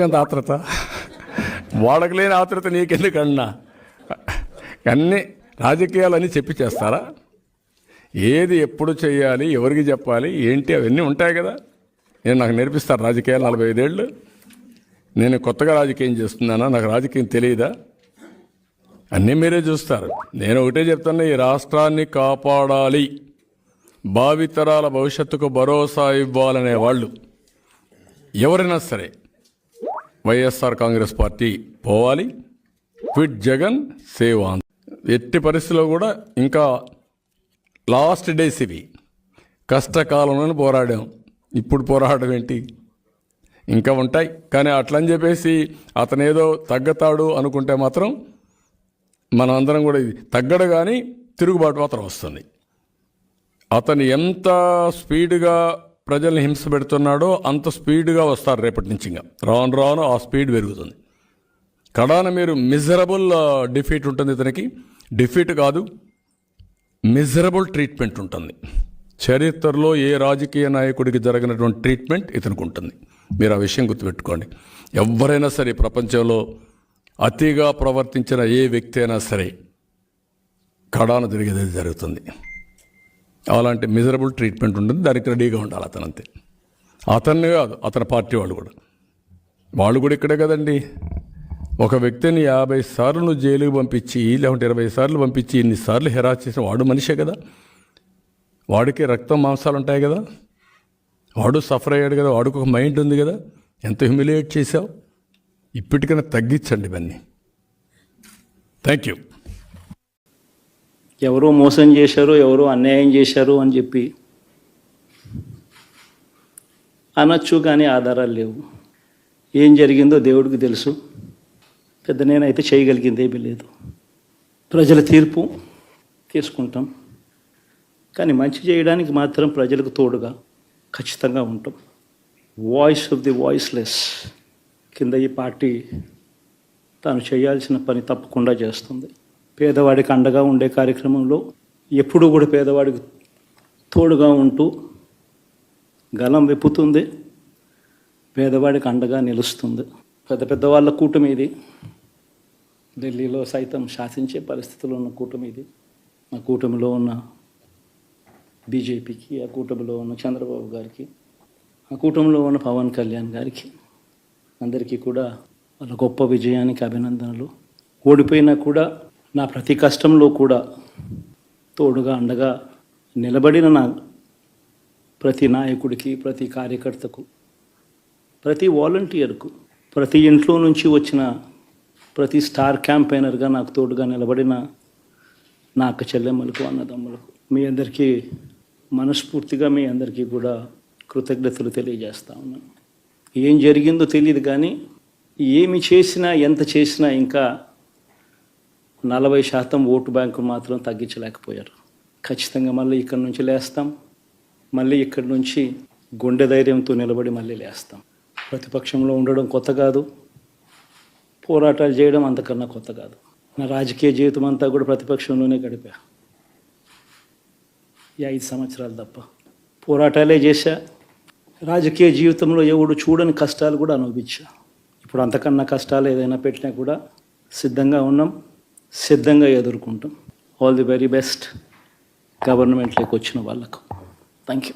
అంత ఆత్రత వాళ్ళకి లేని ఆత్రత నీకెందుకన్నా? అన్నీ రాజకీయాలని చెప్పి చేస్తారా? ఏది ఎప్పుడు చేయాలి, ఎవరికి చెప్పాలి, ఏంటి అవన్నీ ఉంటాయి కదా. నాకు నేర్పిస్తారు రాజకీయాలు. 45 ఏళ్ళు నేను కొత్తగా రాజకీయం చేస్తున్నానా? నాకు రాజకీయం తెలియదా? అన్నీ మీరే చూస్తారు. నేను ఒకటే చెప్తాను, ఈ రాష్ట్రాన్ని కాపాడాలి, భావితరాల భవిష్యత్తుకు భరోసా ఇవ్వాలనే వాళ్ళు ఎవరైనా సరే వైఎస్ఆర్ కాంగ్రెస్ పార్టీ పోవాలి. Quit Jagan, save Andhra. ఎట్టి పరిస్థితుల్లో కూడా ఇంకా లాస్ట్ డేస్ ఇవి. కష్టకాలంలో పోరాడాం, ఇప్పుడు పోరాడడం ఏంటి? ఇంకా ఉంటాయి. కానీ అట్లని చెప్పేసి అతను ఏదో తగ్గతాడు అనుకుంటే మాత్రం మనం అందరం కూడా ఇది తగ్గడు, కానీ తిరుగుబాటు మాత్రం వస్తుంది. అతను ఎంత స్పీడ్గా ప్రజల్ని హింస పెడుతున్నాడో అంత స్పీడ్గా వస్తారు రేపటి నుంచి. ఇంకా రాను రాను ఆ స్పీడ్ పెరుగుతుంది. కడాన మీరు మిజరబుల్ డిఫీట్ ఉంటుంది ఇతనికి. డిఫీట్ కాదు, మిజరబుల్ ట్రీట్మెంట్ ఉంటుంది. చరిత్రలో ఏ రాజకీయ నాయకుడికి జరిగినటువంటి ట్రీట్మెంట్ ఇతనికి ఉంటుంది. మీరు ఆ విషయం గుర్తుపెట్టుకోండి. ఎవరైనా సరే ప్రపంచంలో అతిగా ప్రవర్తించిన ఏ వ్యక్తి అయినా సరే కడాన జరిగేది జరుగుతుంది. అలాంటి మిజరబుల్ ట్రీట్మెంట్ ఉంటుంది. దానికి రెడీగా ఉండాలి అతను. అంతే. అతన్ని కాదు, అతని పార్టీ వాళ్ళు కూడా ఇక్కడే కదండి. ఒక వ్యక్తిని 50 సార్లు నువ్వు జైలుకి పంపించి, లేకుంటే 20 సార్లు పంపించి, ఇన్నిసార్లు హెరాస్ చేసిన వాడు మనిషే కదా. వాడికి రక్తం మాంసాలు ఉంటాయి కదా. వాడు సఫర్ అయ్యాడు కదా. వాడికి ఒక మైండ్ ఉంది కదా. ఎంత హ్యూమిలియేట్ చేశావు. ఇప్పటికైనా తగ్గించండి ఇవన్నీ. Thank you. ఎవరో మోసం చేశారు, ఎవరో అన్యాయం చేశారు అని చెప్పి అనొచ్చు, కానీ ఆధారాలు లేవు. ఏం జరిగిందో దేవుడికి తెలుసు. పెద్ద నేనైతే చేయగలిగింది ఏమీ లేదు. ప్రజల తీర్పు తీసుకుంటాం, కానీ మంచి చేయడానికి మాత్రం ప్రజలకు తోడుగా ఖచ్చితంగా ఉంటాం. వాయిస్ ఆఫ్ ది వాయిస్లెస్ కింద ఈ పార్టీ తాను చేయాల్సిన పని తప్పకుండా చేస్తుంది. పేదవాడికి అండగా ఉండే కార్యక్రమంలో ఎప్పుడూ కూడా పేదవాడికి తోడుగా ఉంటూ గలం విప్పుతుంది, పేదవాడికి అండగా నిలుస్తుంది. పెద్ద పెద్ద వాళ్ళ కూటమి ఇది. ఢిల్లీలో సైతం శాసించే పరిస్థితుల్లో ఉన్న కూటమి ఇది. ఆ కూటమిలో ఉన్న బీజేపీకి, ఆ కూటమిలో ఉన్న చంద్రబాబు గారికి, ఆ కూటమిలో ఉన్న పవన్ కళ్యాణ్ గారికి, అందరికీ కూడా వాళ్ళ గొప్ప విజయానికి అభినందనలు. ఓడిపోయినా కూడా నా ప్రతి కష్టంలో కూడా తోడుగా అండగా నిలబడిన నా ప్రతి నాయకుడికి, ప్రతి కార్యకర్తకు, ప్రతి వాలంటీర్కు, ప్రతి ఇంట్లో నుంచి వచ్చిన ప్రతి స్టార్ క్యాంపెయినర్గా నాకు తోడుగా నిలబడిన నా అక్క చెల్లెమ్మలకు, అన్నదమ్ములకు, మీ అందరికీ మనస్ఫూర్తిగా మీ అందరికీ కూడా కృతజ్ఞతలు తెలియజేస్తా ఉన్నాను. ఏం జరిగిందో తెలియదు, కానీ ఏమి చేసినా, ఎంత చేసినా ఇంకా 40% ఓటు బ్యాంకు మాత్రం తగ్గించలేకపోయారు. ఖచ్చితంగా మళ్ళీ ఇక్కడి నుంచి లేస్తాం. మళ్ళీ ఇక్కడి నుంచి గుండె ధైర్యంతో నిలబడి మళ్ళీ లేస్తాం. ప్రతిపక్షంలో ఉండడం కొత్త కాదు, పోరాటాలు చేయడం అంతకన్నా కొత్త కాదు. నా రాజకీయ జీవితం అంతా కూడా ప్రతిపక్షంలోనే గడిపా. ఈ 5 సంవత్సరాలు తప్ప పోరాటాలే చేశా. రాజకీయ జీవితంలో ఎవడు చూడని కష్టాలు కూడా అనుభవించా. ఇప్పుడు అంతకన్నా కష్టాలు ఏదైనా పెట్టినా కూడా సిద్ధంగా ఉన్నాం, సిద్ధంగా ఎదుర్కొంటాం. ఆల్ ది వెరీ బెస్ట్ గవర్నమెంట్లోకి వచ్చిన వాళ్ళకు. Thank you.